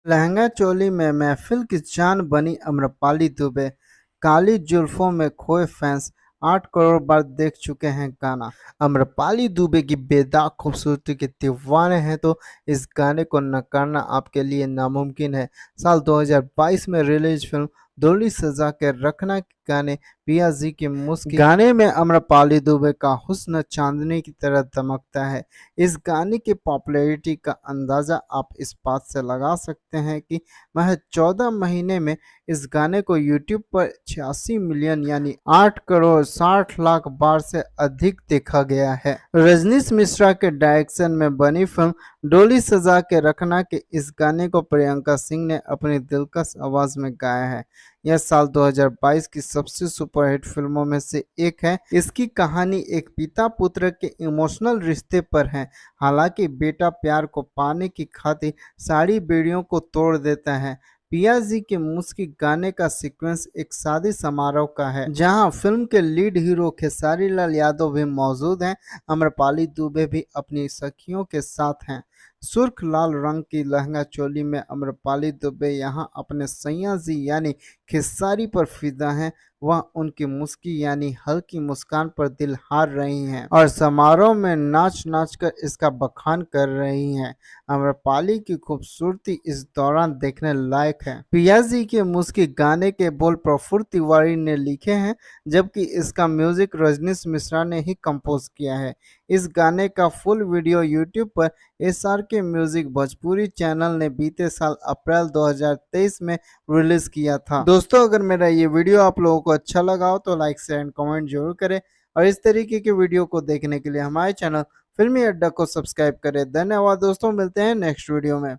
लहंगा चोली में महफिल की जान बनी अम्रपाली दुबे। काली जुल्फों में खोए फैंस 8 करोड़ बार देख चुके हैं गाना। अम्रपाली दुबे की बेदाग खूबसूरती के दीवाने हैं तो इस गाने को नकारना आपके लिए नामुमकिन है। साल 2022 में रिलीज फिल्म डोली सजा के रखना के गाने पिया जी की मुस्की गाने में अम्रपाली दुबे का हुस्न चांदनी की तरह दमकता है। इस गाने की पॉपुलैरिटी का अंदाज़ा आप इस बात से लगा सकते हैं कि महज 14 महीने में इस गाने को यूट्यूब पर 86 मिलियन यानी 8 करोड़ 60 लाख बार से अधिक देखा गया है। रजनीश मिश्रा के डायरेक्शन में बनी फिल्म डोली सजा के रखना के इस गाने को प्रियंका सिंह ने अपनी दिलकश आवाज में गाया है। यह साल 2022 की सबसे सुपरहिट फिल्मों में से एक है। इसकी कहानी एक पिता पुत्र के इमोशनल रिश्ते पर है। हालांकि बेटा प्यार को पाने की खातिर सारी बेड़ियों को तोड़ देता है। पिया जी के मुस्की गाने का सीक्वेंस एक शादी समारोह का है, जहां फिल्म के लीड हीरो खेसारी लाल यादव भी मौजूद हैं। अम्रपाली दुबे भी अपनी सखियों के साथ हैं। सुर्ख लाल रंग की लहंगा चोली में अम्रपाली दुबे यहां अपने सैया जी यानी खेसारी पर फिदा हैं। वह उनकी मुस्की यानी हल्की मुस्कान पर दिल हार रही हैं और समारोह में नाच नाच कर इसका बखान कर रही हैं। अम्रपाली की खूबसूरती इस दौरान देखने लायक है। पिया जी के मुस्की गाने के बोल प्रफुल्ल तिवारी ने लिखे हैं, जबकि इसका म्यूजिक रजनीश मिश्रा ने ही कंपोज किया है। इस गाने का फुल वीडियो यूट्यूब पर SRK म्यूजिक भोजपुरी चैनल ने बीते साल अप्रैल 2023 में रिलीज किया था। दोस्तों, अगर मेरा ये वीडियो आप लोगों को अच्छा लगा हो तो लाइक शेयर एंड कमेंट जरूर करें और इस तरीके के वीडियो को देखने के लिए हमारे चैनल फिल्मी अड्डा को सब्सक्राइब करें। धन्यवाद दोस्तों, मिलते हैं नेक्स्ट वीडियो में।